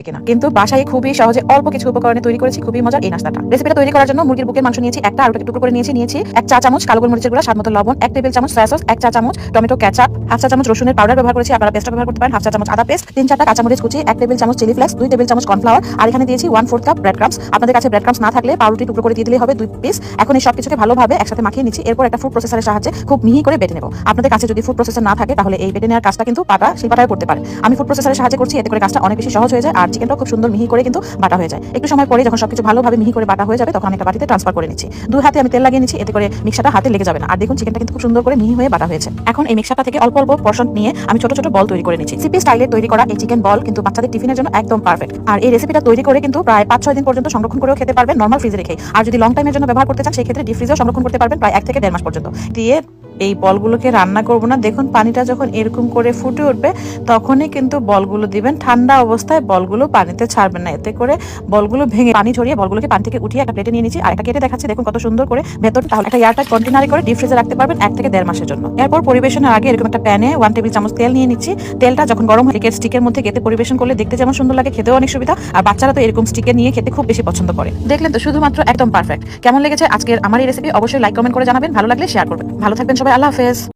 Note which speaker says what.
Speaker 1: কিনা, কিন্তু বাসায় খুবই সহজে অল্প কিছু উপকরণে তৈরি করেছি খুবই মজার এই নাস্তাটা। রেসিপিটা তৈরি করার জন্য মুরগির বুকের মাংস নিয়েছি একটা, আর ওটাকে টুকরো করে নিয়েছি 1 চা চামচ কালো গোলমরিচের গুঁড়া, স্বাদমতো লবণ, 1 টেবিল চামচ সয়া সস, 1 চা চামচ টমেটো কেচাপ, 1/2 চা চামচ রসুনের পাউডার ব্যবহার করেছি, আপনারা পেস্টটা ব্যবহার করতে পারেন, 1/2 চা চামচ আদা পেস্ট, 3-4টা কাঁচামরিচ কুচি, 1 টেবিল চামচ চিলি ফ্লেক্স, 2 টেবিল চামচ কর্নফ্লাওয়ার, আর এখানে দিয়েছি 1/4 কাপ ব্রেড ক্রাম্বস। আপনাদের কাছে ব্রেড ক্রাম্বস না থাকলে পাউরুটি টুকরো করে দিয়ে দিলেই হবে 2 পিস। এখন এই সবকিছুকে ভালোভাবে একসাথে মাখিয়ে নিচ্ছি। এরপর একটা ফুড প্রসেসরের সাহায্যে খুব মিহি করে বেটে নেব। আপনাদের কাছে যদি ফুড প্রসেসর না থাকে তাহলে এই বেটে নেওয়ার কাজটা কিন্তু শিল্পাটায় করতে পারে। আমি ফুড প্রসেসরের সাহায্যে করছি, এতে করে কাজটা অনেক বেশি সহজ হয়ে যায় আর চিকেনটাও খুব সুন্দর মিহি করে কিন্তু বাটা হয়ে যায়। একটু সময় পরে যখন সবকিছু ভালোভাবে মিহি করে বাটা হয়ে যাবে তখন আমি একটা বাটিতে ট্রান্সফার করে নিচ্ছি। 2 হাতে আমি তেল লাগিয়ে নিচ্ছি, এতে করে মিক্সারটা হাতে লেগে যাবে না। আর দেখুন চিকেনটা কিন্তু খুব সুন্দর করে মিহি হয়ে বাটা হয়েছে। এখন এই মিক্সারটা থেকে অল্প অল্প পোরশন নিয়ে আমি ছোট ছোট বল তৈরি করে নিচ্ছি। সিপি স্টাইলে তৈরি করা এই চিকেন বল কিন্তু বাচ্চাদের টিফিনের জন্য একদম পারফেক্ট। আর এই রেসিপিটা তৈরি করে কিন্তু প্রায় 5-6 দিন পর্যন্ত সংরক্ষণ করেও খেতে পারবেন নরমাল ফ্রিজে রেখে। আর যদি লং টাইমের জন্য ব্যবহার করতে চান সেই ক্ষেত্রে ডিপ ফ্রিজেও সংরক্ষণ করতে পারবেন প্রায় 1 থেকে 1.5 মাস পর্যন্ত। দিয়ে এই বলগুলোকে রান্না করব না, দেখুন পানিটা যখন এরকম করে ফুটে উঠবে তখনই কিন্তু বলগুলো দিবেন। ঠান্ডা অবস্থায় বলগুলো পানিতে ছাড়বেন না, এতে করে বলগুলো ভেঙে পানি ঝরিয়ে বলগুলোকে পানি থেকে উঠিয়ে একটা প্লেটে নিয়ে নিচ্ছি। আর একটা কেটে দেখাচ্ছি, দেখুন কত সুন্দর করে ভেতর। তাহলে একটা এয়ারটাইট কন্টেনারে করে ডিপ ফ্রিজে রাখতে পারবেন 1 থেকে 1.5 মাসের জন্য। এরপর পরিবেশনের আগে এরকম একটা প্যানে 1 টেবিল চামচ তেল নিয়ে নিচ্ছি। তেলটা যখন গরম হয়ে স্টিকের মধ্যে গেতে পরিবেশন করলে দেখতে যেমন সুন্দর লাগে, খেতেও অনেক সুবিধা। আর বাচ্চারা তো এরকম স্টিকে নিয়ে খেতে খুব বেশি পছন্দ করে। দেখলেন তো, শুধুমাত্র একদম পারফেক্ট। কেমন লেগেছে আজকের আমার এই রেসিপি অবশ্যই লাইক কমেন্ট করে জানাবেন, ভালো লাগলে শেয়ার করবেন। ভালো থাকবেন সবাই, আল্লাহ হাফেজ।